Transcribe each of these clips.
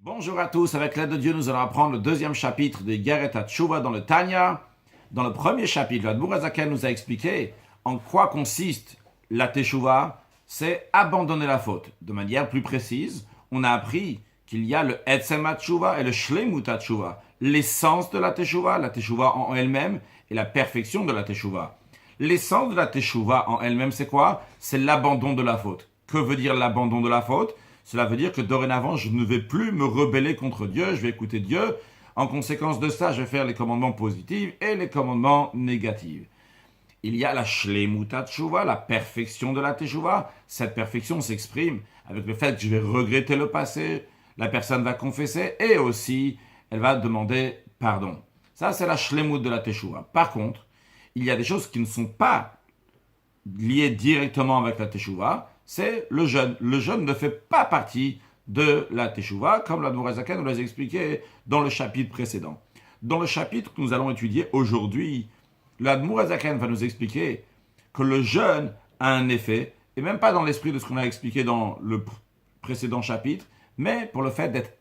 Bonjour à tous, avec l'aide de Dieu, nous allons apprendre le deuxième chapitre de Geret HaTshuva dans le Tanya. Dans le premier chapitre, l'Admour HaZaken nous a expliqué en quoi consiste la Teshuva, c'est abandonner la faute. De manière plus précise, on a appris qu'il y a le Etzem HaTshuva et le Shlemut HaTshuva, l'essence de la Teshuva en elle-même et la perfection de la Teshuva. L'essence de la Teshuva en elle-même, c'est quoi? C'est l'abandon de la faute. Que veut dire l'abandon de la faute? Cela veut dire que dorénavant, je ne vais plus me rebeller contre Dieu, je vais écouter Dieu. En conséquence de ça, je vais faire les commandements positifs et les commandements négatifs. Il y a la Shlemut HaTshuva, la perfection de la Teshuva. Cette perfection s'exprime avec le fait que je vais regretter le passé, la personne va confesser et aussi, elle va demander pardon. Ça, c'est la Shlemut de la Teshuva. Par contre, il y a des choses qui ne sont pas liées directement avec la Teshuva, c'est le jeûne. Le jeûne ne fait pas partie de la Teshuva, comme l'Admour HaZaken nous l'a expliqué dans le chapitre précédent. Dans le chapitre que nous allons étudier aujourd'hui, l'Admour HaZaken va nous expliquer que le jeûne a un effet, et même pas dans l'esprit de ce qu'on a expliqué dans le précédent chapitre, mais pour le fait d'être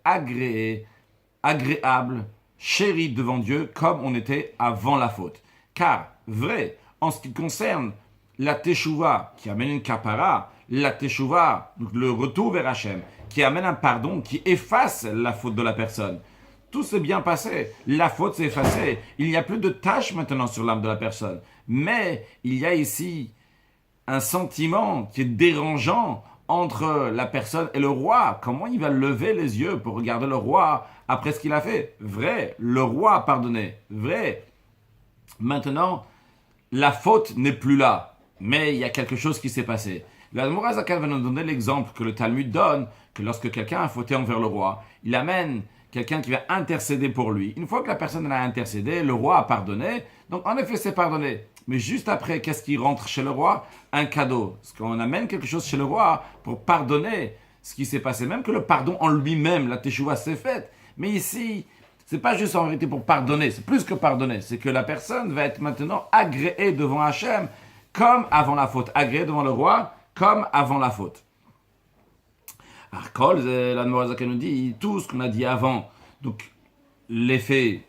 agréable, chéri devant Dieu, comme on était avant la faute. Car, vrai, en ce qui concerne la Teshuva, qui amène une kapara, la Teshuva, donc le retour vers Hachem, qui amène un pardon, qui efface la faute de la personne. Tout s'est bien passé, la faute s'est effacée, il n'y a plus de tâche maintenant sur l'âme de la personne. Mais il y a ici un sentiment qui est dérangeant entre la personne et le roi. Comment il va lever les yeux pour regarder le roi après ce qu'il a fait? Vrai, le roi a pardonné. Vrai, maintenant, la faute n'est plus là. Mais il y a quelque chose qui s'est passé. L'Admour HaZaken va nous donner l'exemple que le Talmud donne, que lorsque quelqu'un a fauté envers le roi, il amène quelqu'un qui va intercéder pour lui. Une fois que la personne a intercédé, le roi a pardonné. Donc en effet, c'est pardonné. Mais juste après, qu'est-ce qui rentre chez le roi? Un cadeau. Parce qu'on amène quelque chose chez le roi pour pardonner ce qui s'est passé. Même que le pardon en lui-même, la teshuva, s'est faite. Mais ici, c'est pas juste en vérité pour pardonner. C'est plus que pardonner. C'est que la personne va être maintenant agréée devant Hachem, comme avant la faute. Agréée devant le roi, comme avant la faute. Alors, l'Admour HaZaken nous dit tout ce qu'on a dit avant. Donc, l'effet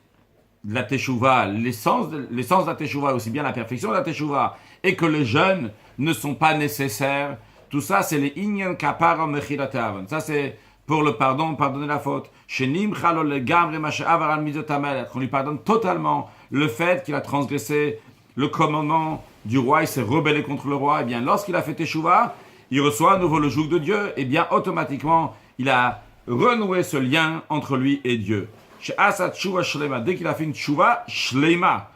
de la teshuva, l'essence de la teshuva, aussi bien la perfection de la teshuva, et que les jeûnes ne sont pas nécessaires. Tout ça, c'est les inyan kapara mechilatavan. Ça, c'est pour le pardon, pardonner la faute. Shenim chalo legamre mashe'avar al mizot hamelech. On lui pardonne totalement le fait qu'il a transgressé le commandement du roi, il s'est rebellé contre le roi. Et bien, lorsqu'il a fait teshuva, il reçoit à nouveau le joug de Dieu, et bien automatiquement, il a renoué ce lien entre lui et Dieu. Dès qu'il a fait une teshuva shlema,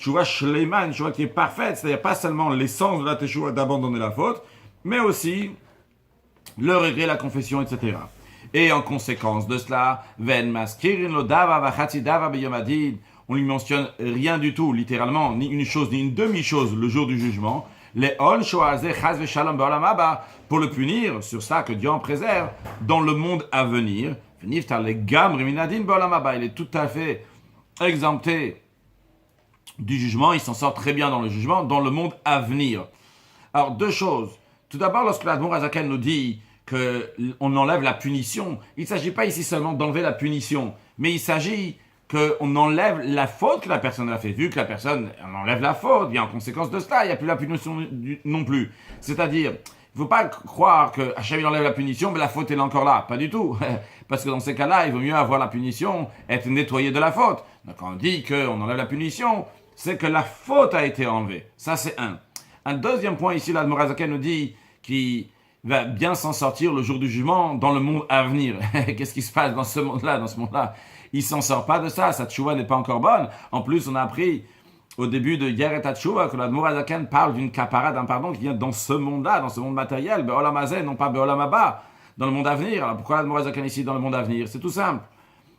une teshuva qui est parfaite, c'est-à-dire pas seulement l'essence de la teshuva d'abandonner la faute, mais aussi le regret, la confession, etc. Et en conséquence de cela, on lui mentionne rien du tout, littéralement, ni une chose, ni une demi-chose le jour du jugement, pour le punir sur ça que Dieu en préserve dans le monde à venir. Il est tout à fait exempté du jugement, il s'en sort très bien dans le jugement, dans le monde à venir. Alors, deux choses. Tout d'abord, lorsque l'Admour HaZaken nous dit qu'on enlève la punition, il ne s'agit pas ici seulement d'enlever la punition, mais il s'agit qu'on enlève la faute que la personne a fait. Vu que la personne enlève la faute, bien en conséquence de cela, il n'y a plus la punition non plus. C'est-à-dire, il ne faut pas croire que Hachem enlève la punition, mais la faute est encore là. Pas du tout. Parce que dans ces cas-là, il vaut mieux avoir la punition, être nettoyé de la faute. Donc quand on dit qu'on enlève la punition, c'est que la faute a été enlevée. Ça, c'est un. Un deuxième point ici, l'Admour HaZaken nous dit qu'il va bien s'en sortir le jour du jugement dans le monde à venir. Qu'est-ce qui se passe dans ce monde-là? Dans ce monde-là, il s'en sort pas de ça. Sa teshuva n'est pas encore bonne. En plus, on a appris au début de Geret HaTshuva que l'Admour HaZaken parle d'une kapara, d'un pardon qui vient dans ce monde-là, dans ce monde matériel, Be'olam hazeh, non pas Be'olam haba, dans le monde à venir. Alors pourquoi l'Admour HaZaken ici dans le monde à venir? C'est tout simple.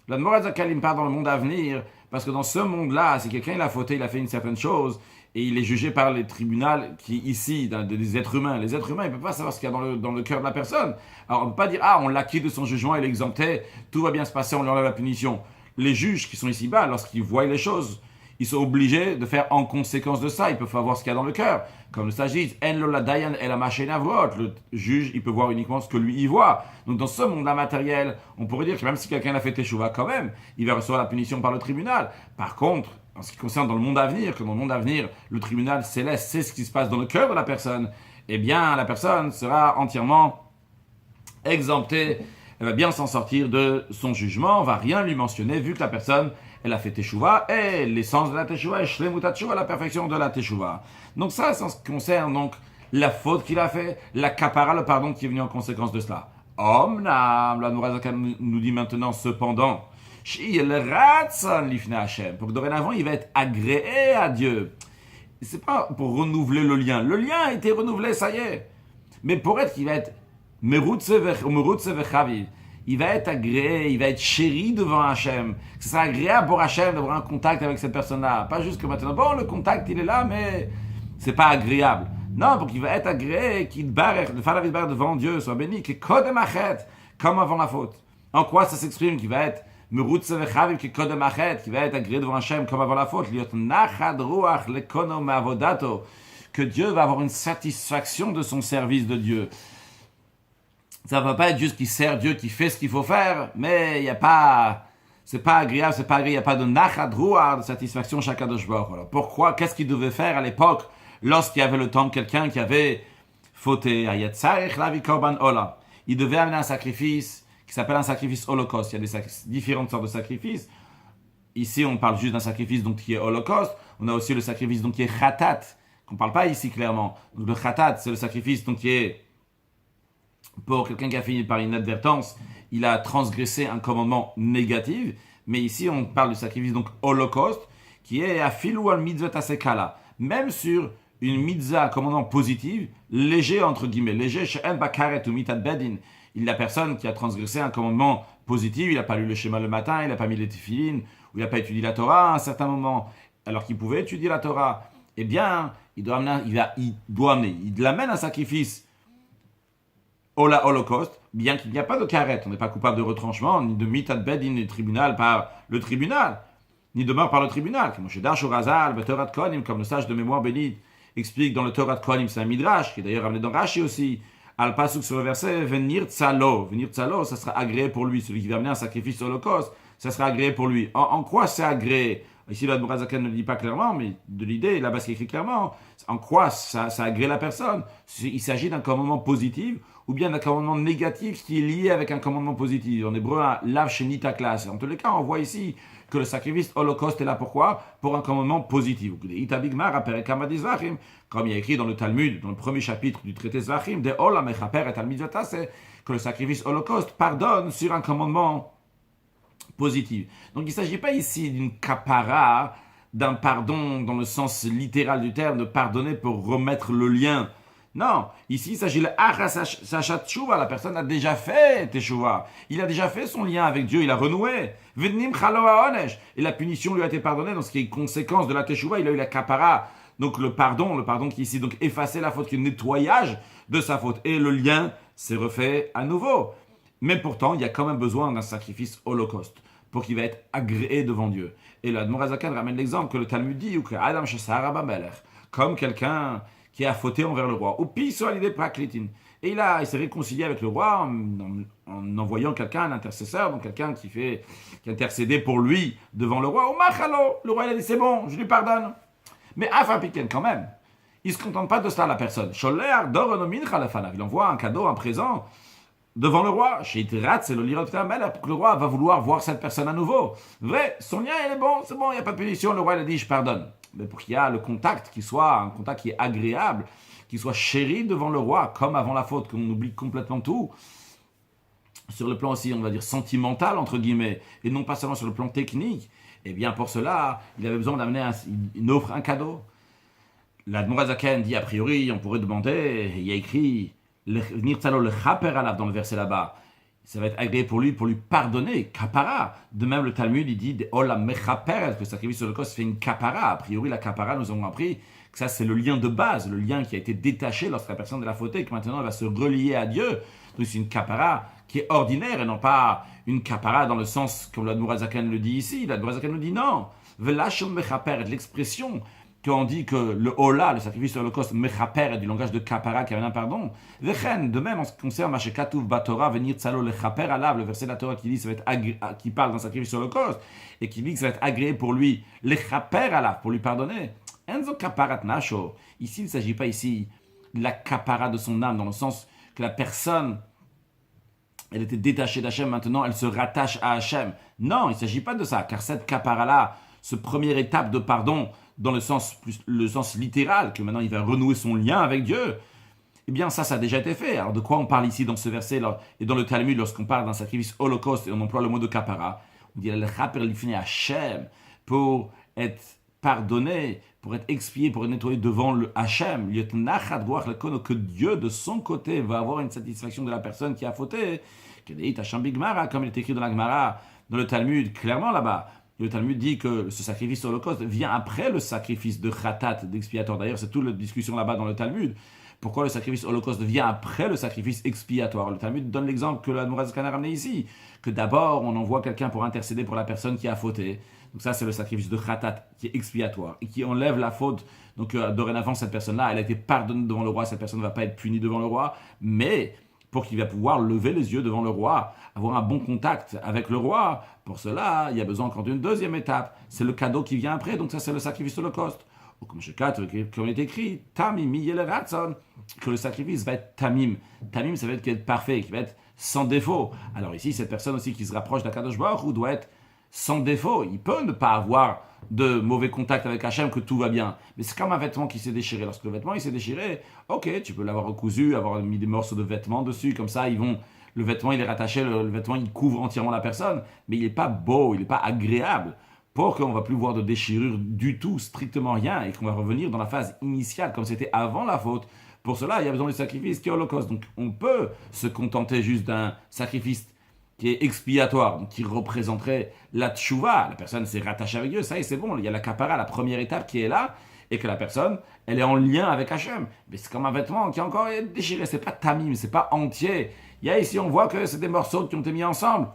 L'Admour HaZaken il parle dans le monde à venir parce que dans ce monde-là, si quelqu'un il a fauté, il a fait une certaine chose et il est jugé par les tribunaux qui ici, des êtres humains. Les êtres humains, ils ne peuvent pas savoir ce qu'il y a dans le cœur de la personne. Alors on ne peut pas dire on l'acquit de son jugement, il est exempté, tout va bien se passer, on lui enlève la punition. Les juges qui sont ici-bas, lorsqu'ils voient les choses, ils sont obligés de faire en conséquence de ça. Ils peuvent voir ce qu'il y a dans le cœur. Comme le sagit, En lo la dayan el avot. Le juge, il peut voir uniquement ce que lui il voit. Donc dans ce monde-là matériel, on pourrait dire que même si quelqu'un a fait teshuva quand même, il va recevoir la punition par le tribunal. Par contre, en ce qui concerne dans le monde à venir, que dans le monde à venir, le tribunal céleste sait ce qui se passe dans le cœur de la personne, eh bien la personne sera entièrement exemptée. Elle va bien s'en sortir de son jugement, on va rien lui mentionner vu que la personne elle a fait teshuva, et l'essence de la teshuva est shlemut teshuva, la perfection de la teshuva. Donc ça, c'est en ce qui concerne donc la faute qu'il a fait, la kapara, le pardon qui est venu en conséquence de cela. Omnam, la Nourazakan nous dit maintenant cependant, pour que dorénavant il va être agréé à Dieu. C'est pas pour renouveler le lien. Le lien a été renouvelé, ça y est. Mais pour être qu'il va être il va être agréé, il va être chéri devant Hachem. Ce sera agréable pour Hachem d'avoir un contact avec cette personne-là. Pas juste que maintenant, bon, le contact, il est là, mais c'est pas agréable. Non, pour qu'il va être agréé, qu'il barre, de faire la vie devant Dieu, soit béni, que kodem achet, comme avant la faute. En quoi ça s'exprime qu'il va être merutze vechaviv, que kodem achet, qu'il va être agréé devant Hachem comme avant la faute, liot nachad ruach lekonom avodato, que Dieu va avoir une satisfaction de son service de Dieu. Ça ne va pas être juste qu'il sert Dieu, qu'il fait ce qu'il faut faire, mais il n'y a pas, c'est pas agréable, il n'y a pas de nachad ruach, de satisfaction chez Kadosh Baruch Hu. Alors pourquoi, qu'est-ce qu'il devait faire à l'époque, lorsqu'il y avait le temps de quelqu'un qui avait fauté, il devait amener un sacrifice qui s'appelle un sacrifice holocauste. Il y a différentes sortes de sacrifices. Ici, on parle juste d'un sacrifice donc, qui est holocauste. On a aussi le sacrifice donc, qui est khatat, qu'on ne parle pas ici clairement. Donc, le khatat, c'est le sacrifice donc, qui est pour quelqu'un qui a fini par inadvertance, il a transgressé un commandement négatif. Mais ici, on parle du sacrifice donc holocauste, qui est afilou al mitzvot asekala. Même sur une mitzvah, un commandement positif, léger entre guillemets, léger chez en bakaret ou mitad bedin. Il la personne qui a transgressé un commandement positif, il n'a pas lu le schéma le matin, il n'a pas mis les téphilines, ou il n'a pas étudié la Torah à un certain moment, alors qu'il pouvait étudier la Torah. Eh bien, il l'amène un sacrifice au holocauste, bien qu'il n'y a pas de karet, on n'est pas coupable de retranchement, ni de mitad bedin, ni de tribunal par le tribunal, ni de mort par le tribunal, comme le sage de mémoire bénite explique dans le Torah de Kohanim, c'est un midrash, qui est d'ailleurs amené dans Rashi aussi, al pasuk sur le verset, venir tzalo, ça sera agréé pour lui, celui qui va amener un sacrifice au holocauste, ça sera agréé pour lui. En quoi c'est agréé? Ici, la Nourazakan ne le dit pas clairement, mais de l'idée, là-bas, c'est écrit clairement. En quoi ça agrée la personne? Il s'agit d'un commandement positif ou bien d'un commandement négatif qui est lié avec un commandement positif. En hébreu, un lav shenita classe. En tous les cas, on voit ici que le sacrifice holocauste est là pourquoi? Pour un commandement positif. Comme il y a écrit dans le Talmud, dans le premier chapitre du traité Zvachim, de Ola mechaper et Talmud c'est que le sacrifice holocauste pardonne sur un commandement positive. Donc il ne s'agit pas ici d'une kapara, d'un pardon dans le sens littéral du terme, de pardonner pour remettre le lien. Non, ici il s'agit de sachat teshuva, la personne a déjà fait teshuva. Il a déjà fait son lien avec Dieu, il a renoué. Vednim chalo haonesh. Et la punition lui a été pardonnée, dans ce qui est conséquence de la teshuva, il a eu la kapara. Donc le pardon qui ici donc effacer la faute, qui est le nettoyage de sa faute. Et le lien s'est refait à nouveau. Mais pourtant, il y a quand même besoin d'un sacrifice holocauste pour qu'il va être agréé devant Dieu. Et là, Morazakan ramène l'exemple que le Talmud dit, ou que Adam Shesara Bamelech, comme quelqu'un qui a fauté envers le roi, ou piso à l'idée praklitin. Et il s'est réconcilié avec le roi en envoyant quelqu'un, un intercesseur, donc quelqu'un qui intercédait pour lui devant le roi. Ou machalo, le roi il a dit c'est bon, je lui pardonne. Mais Afapiken quand même, il ne se contente pas de cela la personne. Il envoie un cadeau, un présent devant le roi. Chez c'est le lirot pour que le roi va vouloir voir cette personne à nouveau. Vrai, son lien il est bon, c'est bon, il n'y a pas de punition. Le roi il a dit je pardonne. Mais pour qu'il y ait le contact qui soit un contact qui est agréable, qui soit chéri devant le roi, comme avant la faute, qu'on oublie complètement tout. Sur le plan aussi, on va dire sentimental entre guillemets, et non pas seulement sur le plan technique. Eh bien, pour cela, il avait besoin d'amener une offre, un cadeau. L'Admor Zaken dit, a priori, on pourrait demander, il y a écrit, venir tzalo le chaper alaf dans le verset là-bas. Ça va être agréé pour lui pardonner, kapara. De même, le Talmud, il dit, oh la mechaper, que le sacrifice sur le cos fait une kapara. A priori, la kapara, nous avons appris que ça, c'est le lien de base, le lien qui a été détaché lorsque la personne de la faute et que maintenant, elle va se relier à Dieu. Donc, c'est une kapara qui est ordinaire et non pas une kapara dans le sens comme l'Admor Zaken le dit ici. L'Admor Zaken nous dit non. Velashon mechaper, l'expression quand on dit que le hola, le sacrifice de l'Holocauste, mechaper, est du langage de kapara qui amène un pardon. Vechen, de même en ce qui concerne Mashekatouv Batora, venir tzalo le chaper alav, le verset de la Torah qui dit, ça va être qui parle d'un sacrifice de l'Holocauste, et qui dit que ça va être agréé pour lui, le chaper alav, pour lui pardonner. Enzo kaparat nasho. Ici, il ne s'agit pas ici de la kapara de son âme, dans le sens que la personne, elle était détachée d'Hachem, maintenant elle se rattache à Hachem. Non, il ne s'agit pas de ça, car cette kapara-là, ce première étape de pardon, dans le sens littéral, que maintenant il va renouer son lien avec Dieu, eh bien ça a déjà été fait. Alors de quoi on parle ici dans ce verset et dans le Talmud, lorsqu'on parle d'un sacrifice holocauste et on emploie le mot de kapara, on dit le chaper l'ifnei Hachem, pour être pardonné, pour être expié, pour être nettoyé devant le Hachem, que Dieu de son côté va avoir une satisfaction de la personne qui a fauté, comme il est écrit dans la Gemara, dans le Talmud, clairement là-bas. Le Talmud dit que ce sacrifice holocauste vient après le sacrifice de khatat, d'expiatoire. D'ailleurs, c'est toute la discussion là-bas dans le Talmud. Pourquoi le sacrifice holocauste vient après le sacrifice expiatoire? Le Talmud donne l'exemple que l'Admoraz Khan a ramené ici, que d'abord on envoie quelqu'un pour intercéder pour la personne qui a fauté. Donc ça, c'est le sacrifice de khatat qui est expiatoire et qui enlève la faute. Donc dorénavant, cette personne-là, elle a été pardonnée devant le roi. Cette personne ne va pas être punie devant le roi, mais pour qu'il va pouvoir lever les yeux devant le roi, avoir un bon contact avec le roi. Pour cela, il y a besoin encore d'une deuxième étape. C'est le cadeau qui vient après, donc ça c'est le sacrifice holocauste. Ou comme il est écrit, tamim yeleratson, que le sacrifice va être tamim. Tamim, ça veut dire qu'il va être parfait, qu'il va être sans défaut. Alors ici, cette personne aussi qui se rapproche d'Akadosh Baruch Hu doit être sans défaut. Il peut ne pas avoir de mauvais contact avec Hachem, que tout va bien. Mais c'est comme un vêtement qui s'est déchiré. Lorsque le vêtement il s'est déchiré, ok, tu peux l'avoir recousu, avoir mis des morceaux de vêtements dessus, comme ça, le vêtement il est rattaché, le vêtement il couvre entièrement la personne, mais il n'est pas beau, il n'est pas agréable, pour qu'on ne va plus voir de déchirure du tout, strictement rien, et qu'on va revenir dans la phase initiale, comme c'était avant la faute. Pour cela, il y a besoin du sacrifice qui est holocauste. Donc on peut se contenter juste d'un sacrifice qui est expiatoire, donc qui représenterait la tchouva. La personne s'est rattachée avec Dieu, ça y est, c'est bon, il y a la kapara, la première étape qui est là, et que la personne, elle est en lien avec Hachem. Mais c'est comme un vêtement qui est encore déchiré, c'est pas tamim, c'est pas entier. Il y a ici, on voit que c'est des morceaux qui ont été mis ensemble.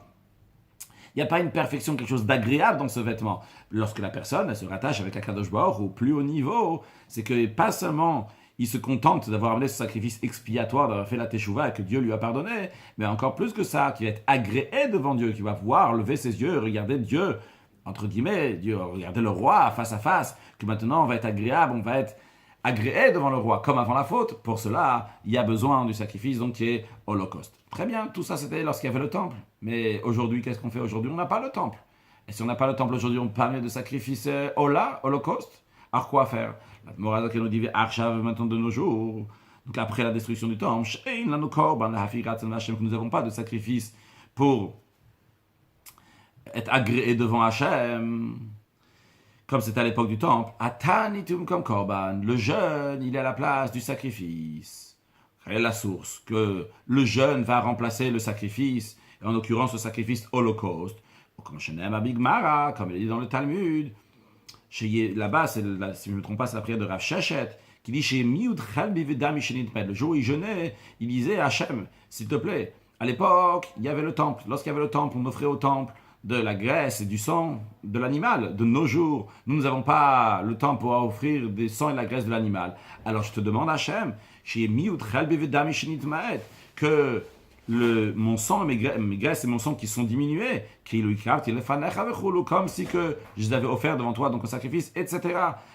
Il n'y a pas une perfection, quelque chose d'agréable dans ce vêtement. Lorsque la personne, elle se rattache avec Akadosh Baruch au plus haut niveau, c'est que pas seulement il se contente d'avoir amené ce sacrifice expiatoire, d'avoir fait la teshuva et que Dieu lui a pardonné, mais encore plus que ça, qu'il va être agréé devant Dieu, qu'il va pouvoir lever ses yeux, regarder Dieu, entre guillemets, Dieu, regarder le roi face à face, que maintenant on va être agréable, on va être agréé devant le roi, comme avant la faute. Pour cela, il y a besoin du sacrifice, donc qui est holocauste. Très bien, tout ça c'était lorsqu'il y avait le temple. Mais aujourd'hui, qu'est-ce qu'on fait aujourd'hui? On n'a pas le temple. Et si on n'a pas le temple aujourd'hui, on parle de sacrifice holocauste. Alors quoi faire? La Morale qui nous dit Arshav maintenant de nos jours. Donc après la destruction du temple, que nous n'avons pas de sacrifice pour être agréé devant Hachem. Comme c'était à l'époque du temple, Atanitum comme Korban, le jeûne, il est à la place du sacrifice. C'est la source, que le jeûne va remplacer le sacrifice, et en l'occurrence le sacrifice holocauste. Comme Shenem Abigmara, comme il est dit dans le Talmud. Là-bas, si je ne me trompe pas, c'est la prière de Rav Sheshet, qui dit chez Miud Chalbi Vedam Ishenitmed. Le jour où il jeûnait, il disait Hachem, s'il te plaît. À l'époque, il y avait le temple. Lorsqu'il y avait le temple, on offrait au temple de la graisse et du sang de l'animal. De nos jours, nous n'avons pas le temps pour offrir des sangs et de la graisse de l'animal. Alors je te demande, Hachem, chez Miud Chalbi Vedam Ishenitmed, que mon sang et mes graisses et mon sang qui sont diminués, comme si que je les avais offerts devant toi, donc un sacrifice, etc.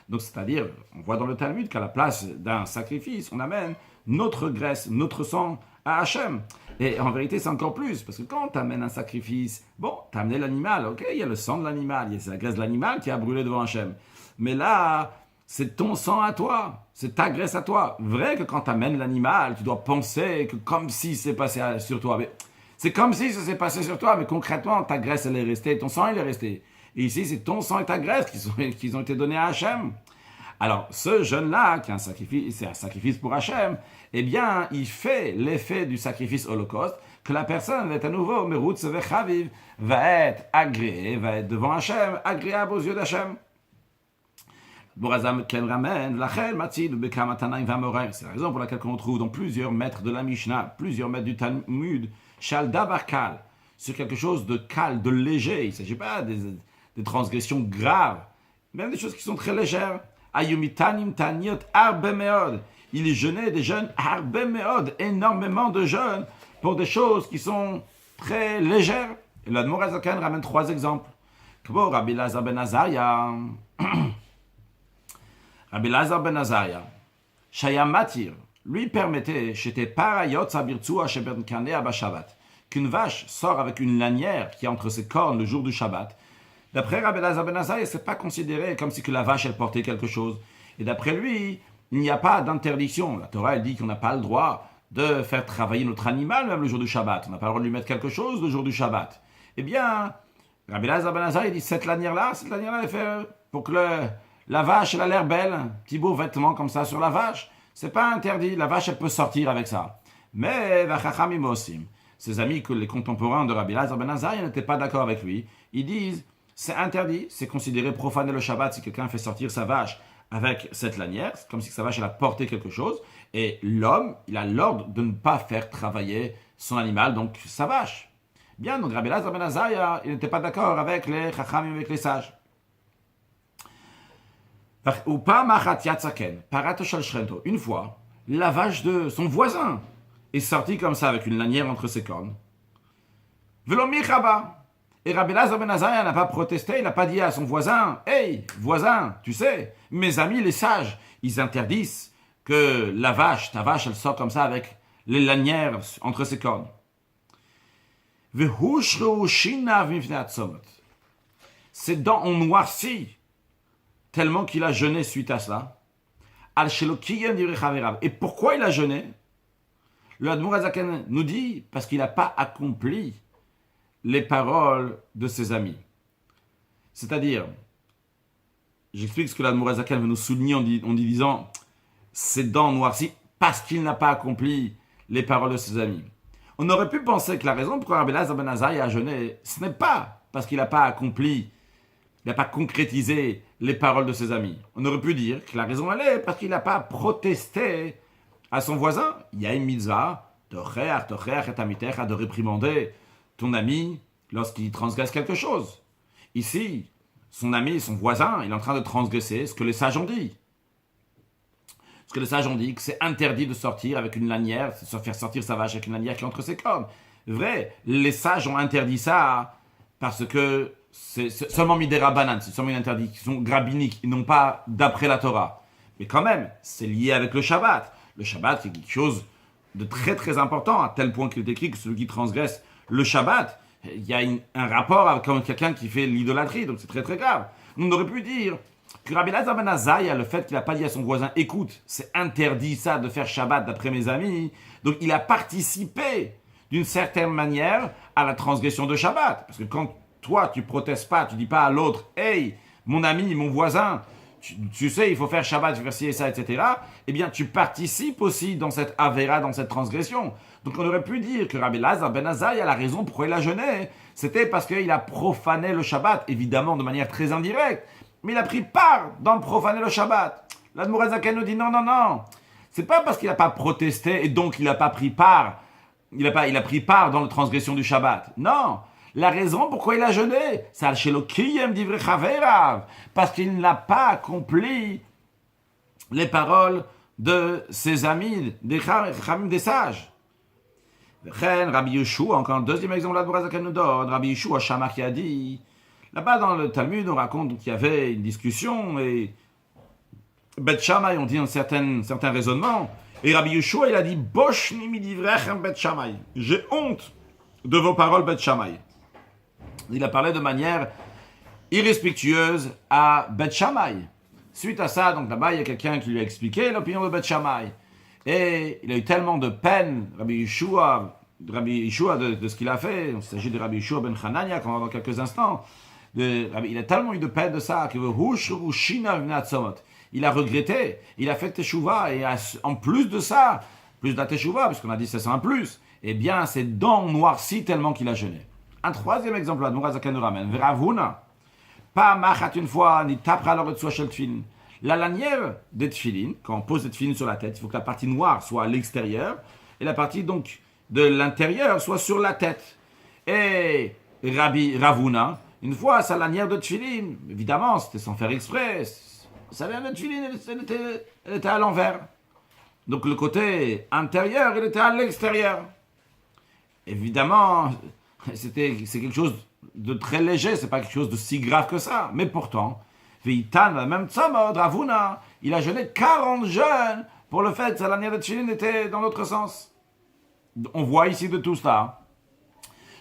Donc c'est-à-dire, on voit dans le Talmud qu'à la place d'un sacrifice, on amène notre graisse, notre sang à Hachem. Et en vérité, c'est encore plus, parce que quand tu amènes un sacrifice, bon, tu as amené l'animal, ok, il y a le sang de l'animal, il y a la graisse de l'animal qui a brûlé devant Hachem. Mais là, c'est ton sang à toi, c'est ta graisse à toi. Vrai que quand tu amènes l'animal, tu dois penser que comme si c'est passé sur toi. Mais c'est comme si ça s'est passé sur toi, mais concrètement, ta graisse, elle est restée, ton sang, il est resté. Et ici, c'est ton sang et ta graisse qui ont été donnés à Hachem. Alors, ce jeune-là, qui est un sacrifice, c'est un sacrifice pour Hachem, eh bien, il fait l'effet du sacrifice holocauste, que la personne va être à nouveau, Merutz Vechaviv, va être agréée, va être devant Hachem, agréable aux yeux d'Hachem. C'est la raison pour laquelle on trouve dans plusieurs maîtres de la Mishnah, plusieurs maîtres du Talmud, Shalda Barkal, sur quelque chose de calme, de léger. Il ne s'agit pas des transgressions graves. même des choses qui sont très légères. Ayumitanim taniot arbe meod. Il jeûnait des jeûnes arbe meod, énormément de jeûnes pour des choses qui sont très légères. Et l'Admor HaZaken ramène 3 exemples. Comme Rabbi Lazar ben Azaria. Rabbi Lazar ben Azaria, Shaya Matir, lui permettait, j'étais parayot sabirtsua sheben kanea bashabbat, qu'une vache sort avec une lanière qui est entre ses cornes le jour du Shabbat. D'après Rabbi Lazar ben Azaria, c'est pas considéré comme si que la vache elle portait quelque chose. Et d'après lui, il n'y a pas d'interdiction. La Torah elle dit qu'on n'a pas le droit de faire travailler notre animal même le jour du Shabbat. On n'a pas le droit de lui mettre quelque chose le jour du Shabbat. Eh bien, Rabbi Lazar ben Azaria dit cette lanière-là, elle fait pour que la vache, elle a l'air belle, un petit beau vêtement comme ça sur la vache. C'est pas interdit, la vache, elle peut sortir avec ça. Mais, ses amis, les contemporains de Rabbi Lazar ben Azaria n'étaient pas d'accord avec lui. Ils disent, c'est interdit, c'est considéré profaner le Shabbat si quelqu'un fait sortir sa vache avec cette lanière, c'est comme si sa vache, elle a porté quelque chose. Et l'homme, il a l'ordre de ne pas faire travailler son animal, donc sa vache. Bien, donc Rabbi Lazar ben Azaria, il n'était pas d'accord avec les chachamim, avec les sages. Une fois, la vache de son voisin est sortie comme ça avec une lanière entre ses cornes. Et Rabbi Lazar ben Azaria n'a pas protesté, il n'a pas dit à son voisin, « Hey, voisin, tu sais, mes amis les sages, ils interdisent que la vache, ta vache, elle sort comme ça avec les lanières entre ses cornes. » Ses dents ont noirci tellement qu'il a jeûné suite à cela. Et pourquoi il a jeûné? Le Admor HaZaken nous dit parce qu'il n'a pas accompli les paroles de ses amis. C'est-à-dire, j'explique ce que l'Admor HaZaken veut nous souligner en disant ses dents noircies parce qu'il n'a pas accompli les paroles de ses amis. On aurait pu penser que la raison pourquoi Rabbi Lazar ben Azaria a jeûné, ce n'est pas parce qu'il n'a pas accompli, il n'a pas concrétisé les paroles de ses amis. On aurait pu dire que la raison elle est parce qu'il n'a pas protesté à son voisin. Il y a une mitzvah, de réprimander ton ami lorsqu'il transgresse quelque chose. Ici, son ami, son voisin, il est en train de transgresser ce que les sages ont dit. Ce que les sages ont dit, que c'est interdit de sortir avec une lanière, de faire sortir sa vache avec une lanière qui est entre ses cornes. Vrai, les sages ont interdit ça parce que c'est seulement midera banane, c'est seulement une interdiction rabbinique, ils n'ont pas d'après la Torah. Mais quand même, c'est lié avec le Shabbat. Le Shabbat, c'est quelque chose de très très important, à tel point qu'il est écrit que celui qui transgresse le Shabbat, il y a un rapport avec quelqu'un qui fait l'idolâtrie, donc c'est très très grave. On aurait pu dire que Rabbi Lazar ben Azaria, le fait qu'il n'a pas dit à son voisin, écoute, c'est interdit ça de faire Shabbat d'après mes amis, donc il a participé d'une certaine manière à la transgression de Shabbat. Parce que quand toi, tu protestes pas, tu dis pas à l'autre, hey, mon ami, mon voisin, tu sais, il faut faire Shabbat, il faut faire ci et ça, etc. Eh bien, tu participes aussi dans cette avéra, dans cette transgression. Donc, on aurait pu dire que Rabbi Lazar ben Azaria, la raison pourquoi il a jeûné, c'était parce qu'il a profané le Shabbat, évidemment de manière très indirecte, mais il a pris part dans profaner le Shabbat. L'Admor HaZaken nous dit non. C'est pas parce qu'il n'a pas protesté et donc il n'a pas pris part, il a pris part dans la transgression du Shabbat. Non. La raison pourquoi il a jeûné, c'est parce qu'il n'a pas accompli les paroles de ses amis, des Chachamim, des sages. Rabbi Yeshua, encore un deuxième exemple, l'Admor HaZaken nous donne, Rabbi Yeshua Shammah qui a dit, là-bas dans le Talmud, on raconte qu'il y avait une discussion et Bet Shammai, on dit un certain raisonnement, et Rabbi Yeshua, il a dit, Boshni midivrechem Bet Shammai, j'ai honte de vos paroles Bet Shammai. Il a parlé de manière irrespectueuse à Bet Shammai. Suite à ça, donc là-bas, il y a quelqu'un qui lui a expliqué l'opinion de Bet Shammai. Et il a eu tellement de peine, Rabbi Yeshua, de ce qu'il a fait. Il s'agit de Rabbi Yeshua ben Hanania, qu'on va voir dans quelques instants. Il a tellement eu de peine de ça, il a regretté, il a fait teshuva, et en plus de ça, plus de la teshuva, puisqu'on a dit c'est ça un plus, eh bien, ses dents noircies tellement qu'il a jeûné. Un troisième exemple, l'Admor HaZaken nous ramène. Veravuna, pas machat une fois, ni tapra le retsua shel tfilin. La lanière des tfilin, quand on pose des tfilin sur la tête, il faut que la partie noire soit à l'extérieur, et la partie donc de l'intérieur soit sur la tête. Et Rabbi Ravuna, Une fois, sa lanière de tefillin, évidemment, c'était sans faire exprès. Sa lanière de tefillin, elle était à l'envers. Donc le côté intérieur, il était à l'extérieur. Évidemment, c'est quelque chose de très léger, c'est pas quelque chose de si grave que ça. Mais pourtant, Veitan, même Tzamod, Ravuna, il a jeûné 40 jeûnes pour le fait que sa lanière de tefillin était dans l'autre sens. On voit ici de tout cela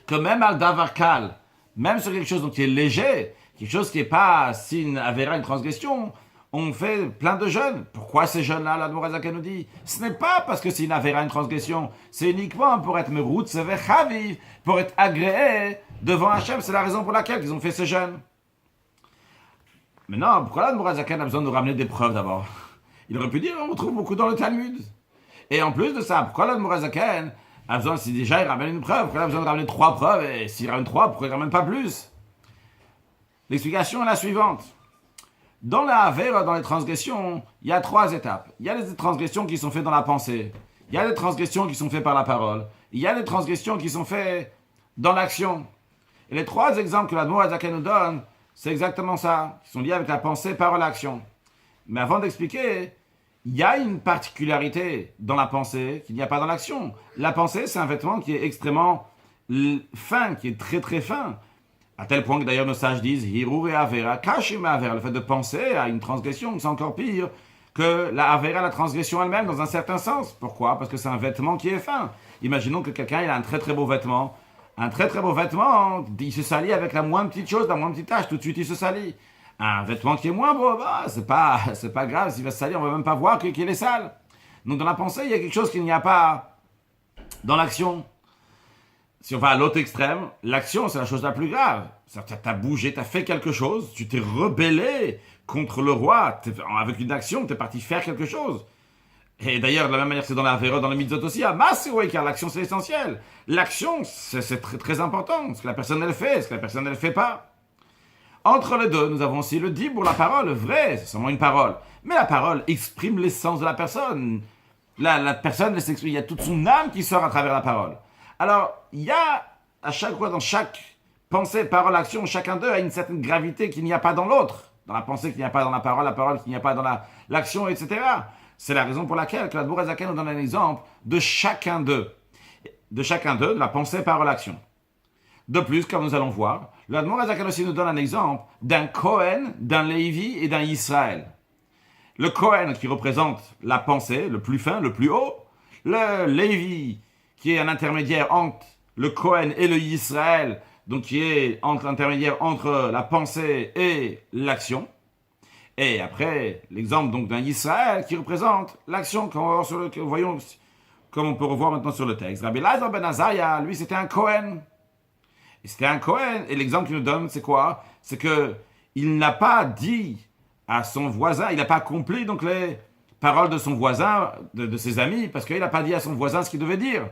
que même al davar kal, même sur quelque chose qui est léger, quelque chose qui n'est pas une avéra, une transgression, on fait plein de jeûnes. Pourquoi ces jeûnes-là, l'Admor HaZaken nous dit, ce n'est pas parce que c'est une avéra, une transgression, c'est uniquement pour être merout, chaviv, pour être agréé devant Hachem. C'est la raison pour laquelle ils ont fait ces jeûnes. Maintenant, pourquoi l'Admor HaZaken a besoin de nous ramener des preuves d'abord? Il aurait pu dire, on trouve beaucoup dans le Talmud. Et en plus de ça, pourquoi l'Admor HaZaken a besoin, si déjà il ramène une preuve, pourquoi il a besoin de ramener 3 preuves, et s'il ramène 3, pourquoi il ne ramène pas plus? L'explication est la suivante. Dans la Avera, dans les transgressions, il y a 3 étapes. Il y a des transgressions qui sont faites dans la pensée. Il y a des transgressions qui sont faites par la parole. Il y a des transgressions qui sont faites dans l'action. Et les 3 exemples que l'Admor HaZaken nous donne, c'est exactement ça. Ils sont liés avec la pensée, parole, action. Mais avant d'expliquer, il y a une particularité dans la pensée qu'il n'y a pas dans l'action. La pensée, c'est un vêtement qui est extrêmement fin, qui est très très fin. À tel point que d'ailleurs nos sages disent Hirur et Avera, Kashim et Avera. Le fait de penser à une transgression, c'est encore pire que la Avera, la transgression elle-même, dans un certain sens. Pourquoi? Parce que c'est un vêtement qui est fin. Imaginons que quelqu'un il a un très très beau vêtement. Un très très beau vêtement, il se salit avec la moindre petite chose, la moindre petite tache, tout de suite il se salit. Un vêtement qui est moins beau, c'est pas grave, s'il va se salir, on ne va même pas voir qu'il est sale. Donc dans la pensée, il y a quelque chose qu'il n'y a pas dans l'action. Si on va à l'autre extrême, l'action, c'est la chose la plus grave. Tu as bougé, tu as fait quelque chose, tu t'es rebellé contre le roi. Avec une action, tu es parti faire quelque chose. Et d'ailleurs, de la même manière que c'est dans la Avera, dans le mitzvot aussi, car l'action, c'est essentiel. L'action, c'est très, très important. Ce que la personne, elle fait, ce que la personne, elle ne fait pas. Entre les deux, nous avons aussi le dibur, la parole. Vrai, c'est seulement une parole. Mais la parole exprime l'essence de la personne. La personne, elle s'exprime. Il y a toute son âme qui sort à travers la parole. Alors, il y a à chaque fois, dans chaque pensée, parole, action, chacun d'eux a une certaine gravité qu'il n'y a pas dans l'autre. Dans la pensée qu'il n'y a pas dans la parole qu'il n'y a pas dans l'action, etc. C'est la raison pour laquelle l'Admor HaZaken nous donne un exemple de chacun d'eux. De la pensée, parole, action. De plus, comme nous allons voir, l'Admor HaZaken aussi nous donne un exemple d'un Kohen, d'un Lévi et d'un Israël. Le Kohen qui représente la pensée, le plus fin, le plus haut. Le Lévi qui est un intermédiaire entre le Kohen et le Israël, donc qui est l'intermédiaire entre la pensée et l'action. Et après, l'exemple donc d'un Israël qui représente l'action, comme on peut revoir maintenant sur le texte. Rabbi Elazar ben Azariah, lui, c'était un Kohen. Et c'était un Kohen. Et l'exemple qu'il nous donne, c'est quoi? C'est que il n'a pas dit à son voisin, il n'a pas accompli donc les paroles de son voisin, de ses amis, parce qu'il n'a pas dit à son voisin ce qu'il devait dire.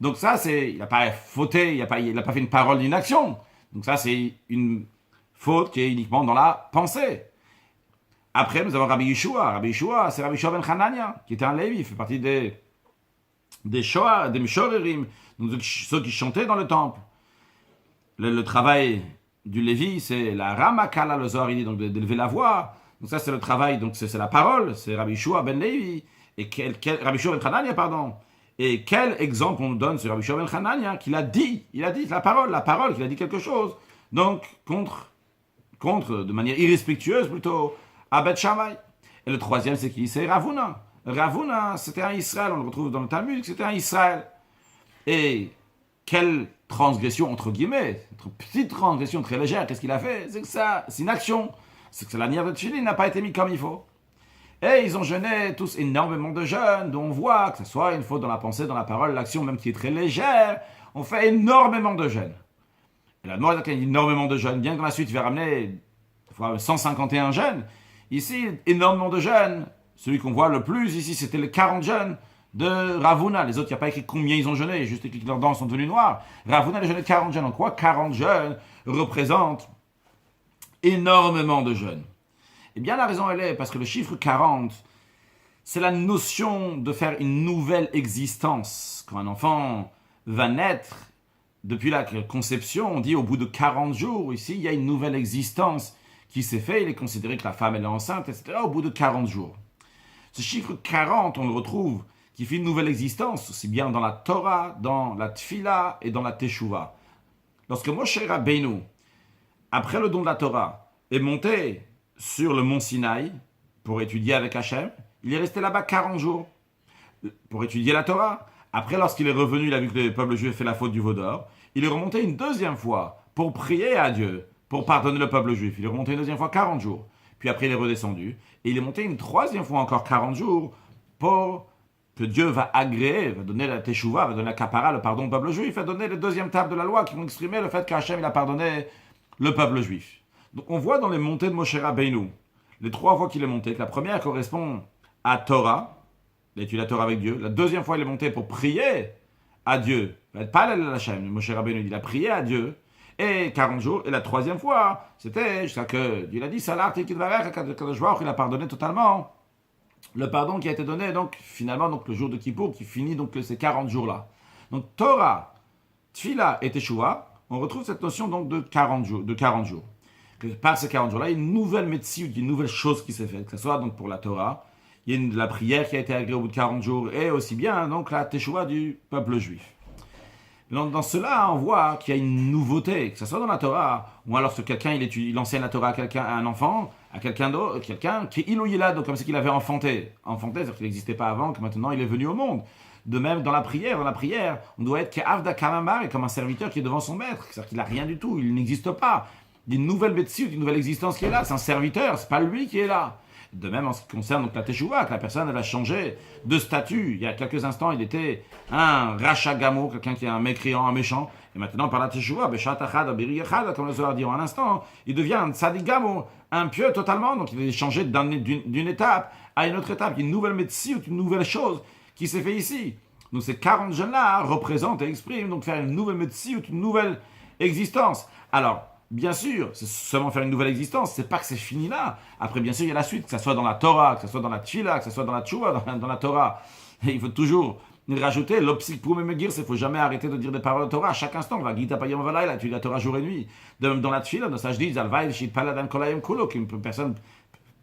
Donc ça, il n'a pas fauté, il n'a pas fait une parole ni une action. Donc ça, c'est une faute qui est uniquement dans la pensée. Après, nous avons Rabbi Yeshua. Rabbi Yeshua, c'est Rabbi Yeshua ben Hanania, qui était un Lévi, il fait partie des Shoah, des Mishorerim, donc ceux qui chantaient dans le temple. Le travail du Lévi, c'est la Ramakala, le Zohar, il dit, donc d'élever la voix. Donc ça, c'est le travail, donc c'est la parole, c'est Rabbi Yeshua ben Lévi, et Rabbi Yeshua ben Hanania, pardon. Et quel exemple on nous donne sur Rabbi Yeshua ben Hanania, qu'il a dit la parole, qu'il a dit quelque chose, donc contre, de manière irrespectueuse plutôt, à Beth Shammai. Et le troisième, c'est qui? C'est Ravuna. Ravuna, c'était un Israël, on le retrouve dans le Talmud, c'était un Israël. Et quelle transgression, entre guillemets, une petite transgression très légère, qu'est-ce qu'il a fait? C'est que ça, c'est une action. C'est que la lanière de tefillin n'a pas été mise comme il faut. Et ils ont jeûné tous énormément de jeûnes, dont on voit que ce soit une faute dans la pensée, dans la parole, l'action même qui est très légère, on fait énormément de jeûnes. Et la Admor HaZaken dit énormément de jeûnes, bien que dans la suite il va ramener 151 jeûnes. Ici, énormément de jeûnes. Celui qu'on voit le plus ici, c'était les 40 jeûnes de Ravuna. Les autres, il n'y a pas écrit combien ils ont jeûné, il y a juste écrit que leurs dents sont devenues noires. Ravuna a jeûné 40 jeûnes. En quoi 40 jeûnes représentent énormément de jeûnes? Eh bien, la raison, elle est parce que le chiffre 40, c'est la notion de faire une nouvelle existence. Quand un enfant va naître, depuis la conception, on dit au bout de 40 jours, ici, il y a une nouvelle existence qui s'est faite. Il est considéré que la femme elle est enceinte, etc. au bout de 40 jours. Ce chiffre 40, on le retrouve, qui fait une nouvelle existence, aussi bien dans la Torah, dans la Tfila et dans la Teshuvah. Lorsque Moshe Rabbeinu, après le don de la Torah, est monté sur le mont Sinaï pour étudier avec Hachem, il est resté là-bas 40 jours pour étudier la Torah. Après, lorsqu'il est revenu, il a vu que le peuple juif fait la faute du veau d'or. Il est remonté une deuxième fois pour prier à Dieu, pour pardonner le peuple juif. Il est remonté une deuxième fois 40 jours. Puis après, il est redescendu. Et il est monté une troisième fois encore 40 jours pour que Dieu va agréer, va donner la teshuva, va donner la kapara, le pardon au peuple juif, va donner les deuxièmes tables de la loi qui vont exprimer le fait qu'Hachem il a pardonné le peuple juif. Donc on voit dans les montées de Moshe Rabbeinu, les 3 fois qu'il est monté, que la première correspond à Torah, il a étudié la Torah avec Dieu. La deuxième fois, il est monté pour prier à Dieu. Pas à Hachem, Moshe Rabbeinu, il a prié à Dieu. Et 40 jours. Et la troisième fois, c'était jusqu'à que Dieu a dit, Salah, il a pardonné totalement. Le pardon qui a été donné, donc, finalement, donc, le jour de Kippour, qui finit donc ces 40 jours-là. Donc, Torah, Tfila et Teshuvah, on retrouve cette notion donc de 40 jours. Que par ces 40 jours-là, il y a une nouvelle médecine, une nouvelle chose qui s'est faite, que ce soit donc pour la Torah, il y a la prière qui a été agréée au bout de 40 jours, et aussi bien donc la Teshuvah du peuple juif. Dans cela, on voit qu'il y a une nouveauté, que ce soit dans la Torah, ou alors que quelqu'un il enseigne la Torah à un enfant, à quelqu'un d'autre, quelqu'un qui est ilouïla, donc comme si qu'il avait enfanté. Enfanté, c'est-à-dire qu'il n'existait pas avant, que maintenant il est venu au monde. De même, dans la prière, on doit être qu'avda kamamar, comme un serviteur qui est devant son maître, c'est-à-dire qu'il n'a rien du tout, il n'existe pas. Il y a une nouvelle médecine, une nouvelle existence qui est là, c'est un serviteur, c'est pas lui qui est là. De même en ce qui concerne donc la Teshuvah, que la personne elle a changé de statut. Il y a quelques instants, il était un rachat gamo, quelqu'un qui est un mécréant, un méchant. Et maintenant, par la Teshuvah, comme le Zohar dit en un instant, il devient un tzadik gamo, un pieux totalement. Donc il est changé d'une étape à une autre étape. Il y a une nouvelle médecine, une nouvelle chose qui s'est fait ici. Donc ces 40 jeunes-là représentent et expriment donc faire une nouvelle médecine, une nouvelle existence. Alors, bien sûr, c'est seulement faire une nouvelle existence, c'est pas que c'est fini là. Après, bien sûr, il y a la suite, que ce soit dans la Torah, que ce soit dans la Tfila, que ce soit dans la Tchouva, dans la Torah. Et il faut toujours rajouter, l'opsik pour me dire, il ne faut jamais arrêter de dire des paroles de Torah à chaque instant. Va Gita Payam Valaïla, tu dis la Torah jour et nuit. De même dans la Tfila, dans ça je dis, Zalvaï, Shit Paladam Kolayem Kulo, qu'une personne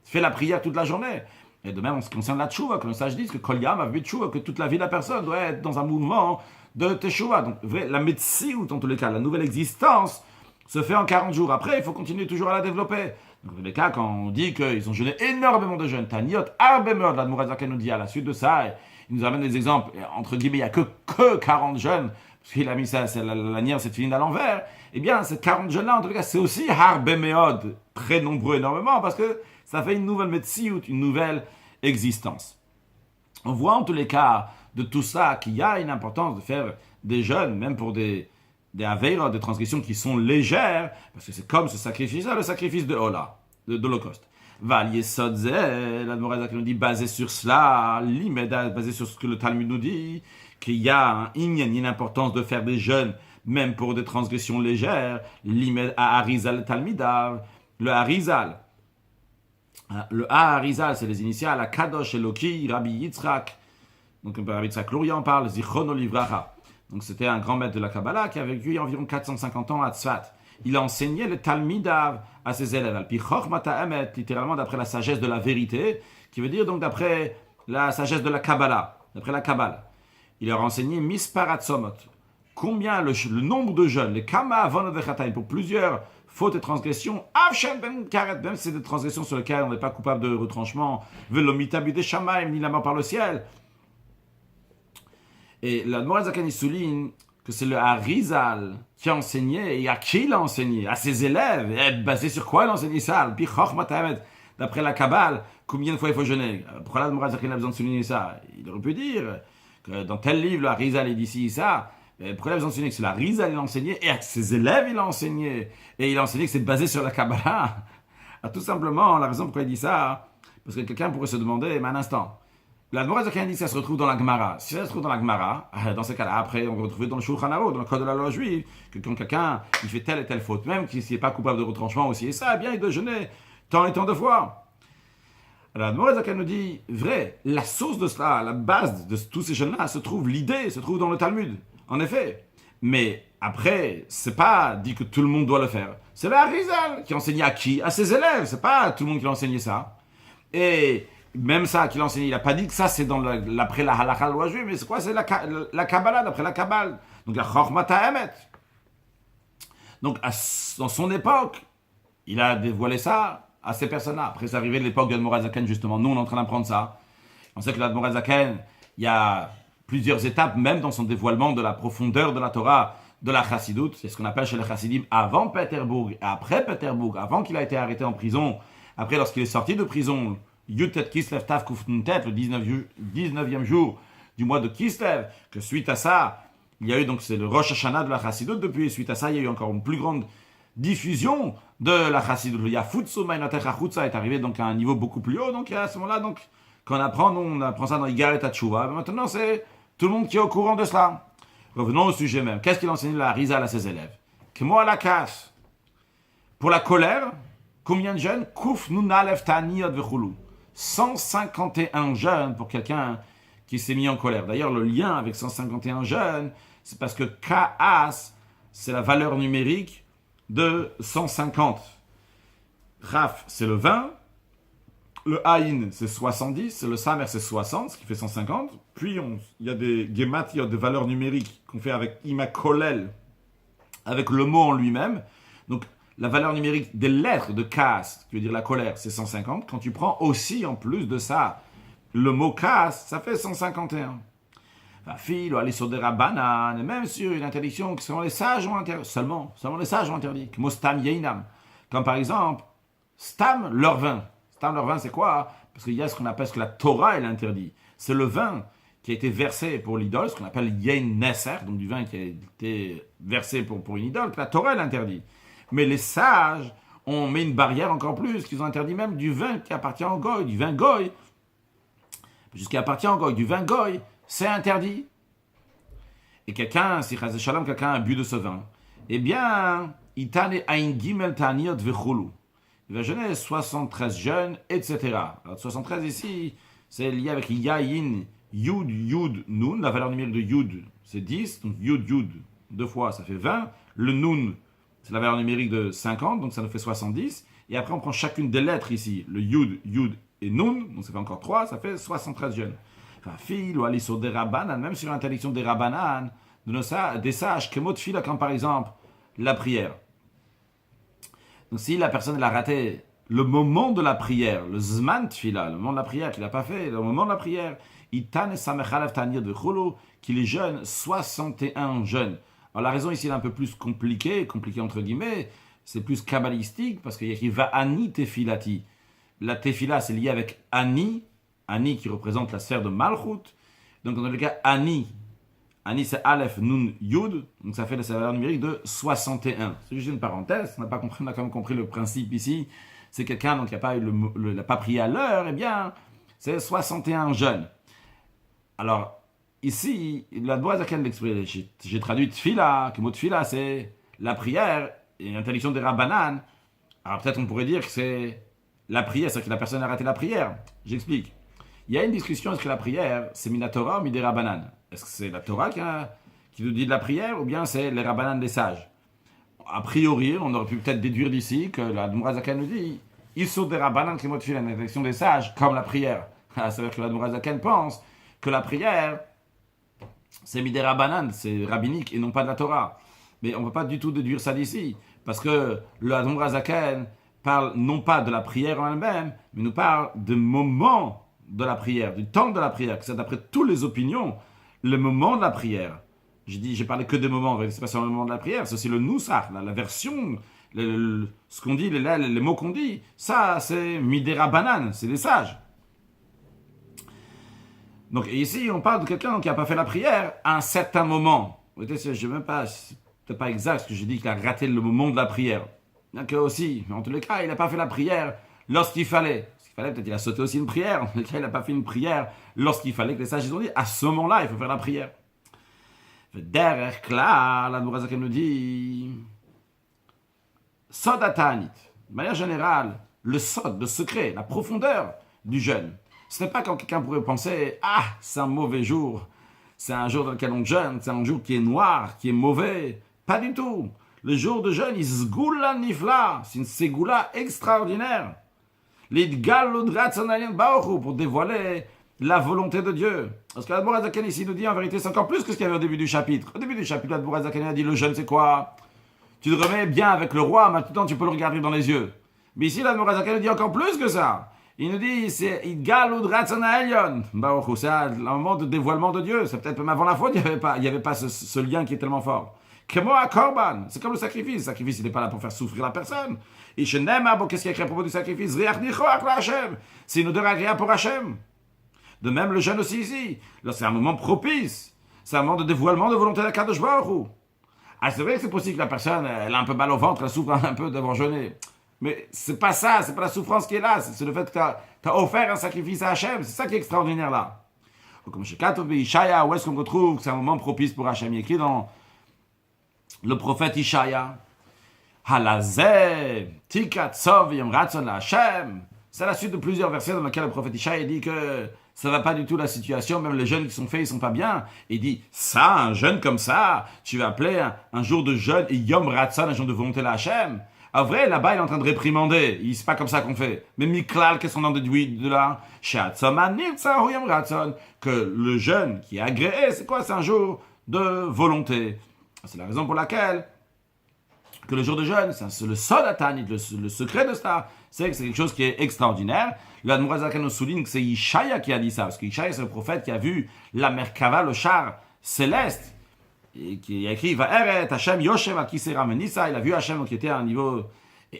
fait la prière toute la journée. Et de même, en ce qui concerne la Tchouva, que ça je dis que Kolyam a vu Tchouva, que toute la vie de la personne doit être dans un mouvement de Teshuvah. Donc, la médecine, dans tous les cas, la nouvelle existence, se fait en 40 jours. Après, il faut continuer toujours à la développer. Dans tous les cas, quand on dit qu'ils ont jeûné énormément de jeûnes, Taniot, Arbemod, l'Admour Zaken nous dit à la suite de ça, il nous amène des exemples, entre guillemets, il n'y a que 40 jeûnes, parce qu'il a mis ça, c'est la lanière, cette filine à l'envers. Eh bien, ces 40 jeûnes-là, en tout cas, c'est aussi Harbemeod, très nombreux énormément, parce que ça fait une nouvelle médecine, une nouvelle existence. On voit en tous les cas de tout ça qu'il y a une importance de faire des jeûnes, même pour des aveira, des transgressions qui sont légères, parce que c'est comme ce sacrifice-là, le sacrifice de Ola, de l'Holocauste. Valier Sodze, l'Admoraza qui nous dit, basé sur cela, basé sur ce que le Talmud nous dit, qu'il y a une importance de faire des jeûnes, même pour des transgressions légères, limed à Harizal Talmidav, le Harizal. Le Harizal, c'est les initiales, à Kadosh Eloki, Rabbi Yitzhak, donc Rabbi Yitzhak Lourian parle, Zichrono Livracha. Donc c'était un grand maître de la Kabbalah qui a vécu il y a environ 450 ans à Tzfat. Il a enseigné le Talmidav à ses élèves, al-pi chochmata emet, littéralement d'après la sagesse de la vérité, qui veut dire donc d'après la sagesse de la Kabbalah, d'après la Kabbalah. Il leur a enseigné Misparat Somot, combien le nombre de jeûnes, les Kama Avonot Vechatayim, pour plusieurs fautes et transgressions, Avshem ben Karet, même si c'est des transgressions sur lesquelles on n'est pas coupable de retranchement, Velomita Bide Shamaim, ni la mort par le ciel. Et l'Admoraza Zaken souligne que c'est le Harizal qui a enseigné, et à qui il a enseigné? À ses élèves. Et basé sur quoi il a enseigné ça? D'après la Kabbale, combien de fois il faut jeûner? Pourquoi l'Admoraza Zaken a besoin de souligner ça? Il aurait pu dire que dans tel livre, le Harizal est d'ici ça. Mais pourquoi il a besoin de souligner que c'est le Harizal il a enseigné, et à ses élèves il a enseigné? Et il a enseigné que c'est basé sur la Kabbalah. Tout simplement, la raison pourquoi il dit ça, parce que quelqu'un pourrait se demander, mais un instant, la Admoraza Zaken dit que ça se retrouve dans la Gemara. Si ça se trouve dans la Gemara, dans ce cas-là, après, on va retrouver dans le Shulchan Aruch, dans le code de la loi juive, que quand quelqu'un il fait telle et telle faute, même s'il n'est pas coupable de retranchement aussi, et ça, eh bien, il doit jeûner tant et tant de fois. Alors, la Admoraza Zaken nous dit, vrai, la source de cela, la base de tous ces jeûnes-là, se trouve dans le Talmud, en effet. Mais Après, c'est pas dit que tout le monde doit le faire. C'est la Rizal qui enseignait à qui? À ses élèves. C'est pas tout le monde qui l'enseignait ça. Et même ça, qu'il enseignait, il n'a pas dit que ça c'est dans l'après la halakha loi juive, mais c'est quoi? C'est la Kabbalah, d'après la Kabbale. Donc la Chokhmat Haemet. Donc dans son époque, il a dévoilé ça à ces personnes-là. Après, c'est arrivé de l'époque de l'Admor Zaken, justement. Nous, on est en train d'apprendre ça. On sait que l'Admor Zaken, il y a plusieurs étapes, même dans son dévoilement de la profondeur de la Torah, de la Chassidoute. C'est ce qu'on appelle chez les Chassidim avant Pétersbourg et après Pétersbourg, avant qu'il a été arrêté en prison. Après, lorsqu'il est sorti de prison, Yutet Kislev Tav Kufnuntet, le 19e jour du mois de Kislev, que suite à ça, il y a eu donc, c'est le Rosh Hashanah de la Chassidoute. Depuis, suite à ça, il y a eu encore une plus grande diffusion de la Chassidoute. Le Yafutsu Mainatech Achutza est arrivé donc à un niveau beaucoup plus haut. Donc à ce moment-là, donc, quand on apprend ça dans Igar et Tachouva. Maintenant, c'est tout le monde qui est au courant de cela. Revenons au sujet même. Qu'est-ce qu'il enseigne la Rizal à ses élèves? Que moi, la casse. Pour la colère, combien de jeunes? Kouf Nunalef Taniyot Vechulu. 151 jeunes pour quelqu'un qui s'est mis en colère. D'ailleurs, le lien avec 151 jeunes, c'est parce que Kaas, c'est la valeur numérique de 150. Raf, c'est le 20. Le Aïn, c'est 70. Le Samer, c'est 60, ce qui fait 150. Puis, il y a des Gemat, il y a des valeurs numériques qu'on fait avec Ima Kolel, avec le mot en lui-même. Donc, la valeur numérique des lettres de Kaas, qui veut dire la colère, c'est 150. Quand tu prends aussi, en plus de ça, le mot Kaas, ça fait 151. Fil, ou aller sur des rabbanan, et même sur une interdiction que seulement les sages ont interdit. Seulement les sages ont interdit. Comme Stam Yeinam. Comme par exemple, Stam, leur vin. Stam, leur vin, c'est quoi? Parce qu'il y a ce qu'on appelle ce que la Torah, elle interdit. C'est le vin qui a été versé pour l'idole, ce qu'on appelle Yein Nesser, donc du vin qui a été versé pour une idole, que la Torah, elle interdit. Mais les sages ont mis une barrière encore plus, qu'ils ont interdit même du vin qui appartient au goy, du vin goy. Jusqu'à appartient au goy, du vin goy, c'est interdit. Et quelqu'un, si Chazé Shalom, quelqu'un a bu de ce vin, eh bien, Itane Ain Gimel Taniot Vechulu. Il va jeûner 73 jeûnes, etc. Alors, 73 ici, c'est lié avec Yain, Yud, Yud, Nun. La valeur numérique de Yud, c'est 10. Donc, Yud, Yud, deux fois, ça fait 20. Le Nun, c'est la valeur numérique de 50, donc ça nous fait 70. Et après, on prend chacune des lettres ici. Le Yud, Yud et Nun, donc ça fait encore 3, ça fait 73 jeûnes. Enfin, fil ou aller sur des rabbanan, même sur l'interdiction des rabbanan, des sages, kemot fila, comme par exemple la prière. Donc si la personne elle a raté le moment de la prière, le zman tfila, le moment de la prière qu'il n'a pas fait, le moment de la prière, itan samechalev tanir de cholo, qu'il est jeune, 61 jeunes. Alors la raison ici est un peu plus compliquée entre guillemets, c'est plus kabbalistique, parce qu'il y a qui va ani tefilati. La tefila c'est lié avec ani qui représente la sphère de Malchut. Donc dans le cas Ani c'est Aleph, Nun, Yud. Donc ça fait la valeur numérique de 61. C'est juste une parenthèse. On a quand même compris le principe ici. C'est quelqu'un donc, qui n'a pas prié à l'heure. Eh bien, c'est 61 jeunes. Alors, ici, la Boazaken l'exprime. J'ai traduit Tfila. Que mot Tfila, c'est la prière et l'interdiction des Rabbanan. Alors peut-être on pourrait dire que c'est la prière, c'est-à-dire que la personne a raté la prière. J'explique. Il y a une discussion, est-ce que la prière, c'est Minatora ou Midera Banan? Est-ce que c'est la Torah qui nous dit de la prière ou bien c'est les Rabbanan des sages? A priori, on aurait pu peut-être déduire d'ici que la Dmourazakan nous dit ils sont des Rabbanan qui modifient la direction des sages comme la prière. C'est-à-dire que la Dmourazakan pense que la prière, c'est Midera Banan, c'est rabbinique et non pas de la Torah. Mais on ne peut pas du tout déduire ça d'ici parce que la Dmourazakan parle non pas de la prière en elle-même, mais nous parle de moments de la prière, du temps de la prière, que c'est d'après toutes les opinions, le moment de la prière. J'ai parlé que des moments, c'est pas seulement le moment de la prière, c'est aussi le nusach, la version, ce qu'on dit, les mots qu'on dit, ça c'est midera banan, c'est des sages. Donc ici on parle de quelqu'un qui n'a pas fait la prière à un certain moment. Je ne sais même pas, c'est pas exact ce que j'ai dit, qu'il a raté le moment de la prière. Donc aussi, mais en tous les cas, il n'a pas fait la prière lorsqu'il fallait. Peut-être qu'il a sauté aussi une prière. En tout cas, il n'a pas fait une prière lorsqu'il fallait que les sages ils ont dit à ce moment-là, il faut faire la prière. Derrière, là, la Dmourazaken nous dit Sodatanit. De manière générale, le sod, le secret, la profondeur du jeûne. Ce n'est pas quand quelqu'un pourrait penser ah, c'est un mauvais jour, c'est un jour dans lequel on jeûne, c'est un jour qui est noir, qui est mauvais. Pas du tout. Le jour de jeûne, Isgoula Nifla, c'est une ségoula extraordinaire. L'Idgal Ludratzanayan Baoru, pour dévoiler la volonté de Dieu. Parce que l'Admor Azaken ici nous dit en vérité, c'est encore plus que ce qu'il y avait au début du chapitre. Au début du chapitre, l'Admor Azaken a dit le jeûne c'est quoi? Tu te remets bien avec le roi, maintenant tu peux le regarder dans les yeux. Mais ici, l'Admor Azaken nous dit encore plus que ça. Il nous dit, c'est Idgal Ludratzanayan Baoru, c'est un moment de dévoilement de Dieu. C'est peut-être même avant la faute, il n'y avait pas ce lien qui est tellement fort. Korban, c'est comme le sacrifice. Le sacrifice, il n'est pas là pour faire souffrir la personne. Et qu'est-ce qu'il y a écrit à propos du sacrifice? C'est une odeur agréable pour Hachem. De même, le jeûne aussi ici. Là, c'est un moment propice. C'est un moment de dévoilement de volonté d'Akadosh Baruch Hu. Ah, c'est vrai que c'est possible que la personne, elle a un peu mal au ventre, elle souffre un peu d'avoir jeûné. Mais c'est pas ça, c'est pas la souffrance qui est là. C'est le fait que tu as offert un sacrifice à Hachem. C'est ça qui est extraordinaire là. Comme chez Katov et Ishaya, où est-ce qu'on retrouve que c'est un moment propice pour Hachem? Il est écrit dans le prophète Ishaya. Halazeh, Tikat Sov Yom Ratzon la Hashem. C'est la suite de plusieurs versets dans lesquels le prophète Ishaya dit que ça va pas du tout la situation, même les jeûnes qui sont faits, ils sont pas bien. Il dit, ça, un jeûne comme ça, tu vas appeler un jour de jeûne et Yom Ratzon, un jour de volonté la Hashem. En vrai, là-bas, il est en train de réprimander. C'est pas comme ça qu'on fait. Mais Miklal, qu'est-ce qu'on en déduit de là? Que le jeûne qui est agréé, c'est quoi? C'est un jour de volonté. C'est la raison pour laquelle que le jour de jeûne, c'est le sodatanit, le secret de ça, c'est que c'est quelque chose qui est extraordinaire. L'Admor Azaken nous souligne que c'est Ishaya qui a dit ça, parce que Ishaya, c'est le prophète qui a vu la Merkava, le char céleste, et qui a écrit Va'eret Hashem Yoshem Akisera Menissa. Il a vu Hashem qui était à un niveau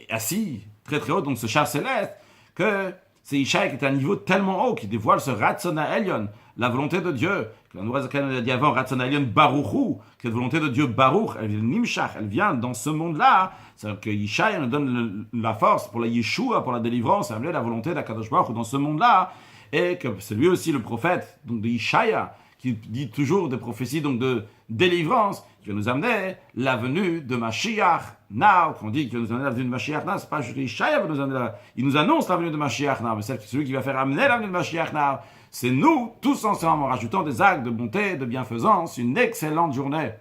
assis, très très haut, donc ce char céleste, que c'est Ishaya qui est à un niveau tellement haut, qui dévoile ce Ratzona Elyon, la volonté de Dieu. L'Admor Azaken a dit avant Ratzona Elyon Baruchu, que la volonté de Dieu Baruch, elle vient Nimshach, elle vient dans ce monde-là. C'est-à-dire que Ishaya nous donne la force pour la Yeshua, pour la délivrance, elle la volonté d'Akadosh Baruch Hu dans ce monde-là, et que c'est lui aussi le prophète donc de Ishaya, qui dit toujours des prophéties donc de délivrance, qui va nous amener la venue de Mashiach Now. Qu'on dit qu'il va nous amener la venue de Mashiach Now, c'est pas juste Ishaya va nous amener il nous annonce la venue de Mashiach Now, mais c'est celui qui va faire amener la venue de Mashiach Now. C'est nous, tous ensemble, en rajoutant des actes de bonté, de bienfaisance. Une excellente journée.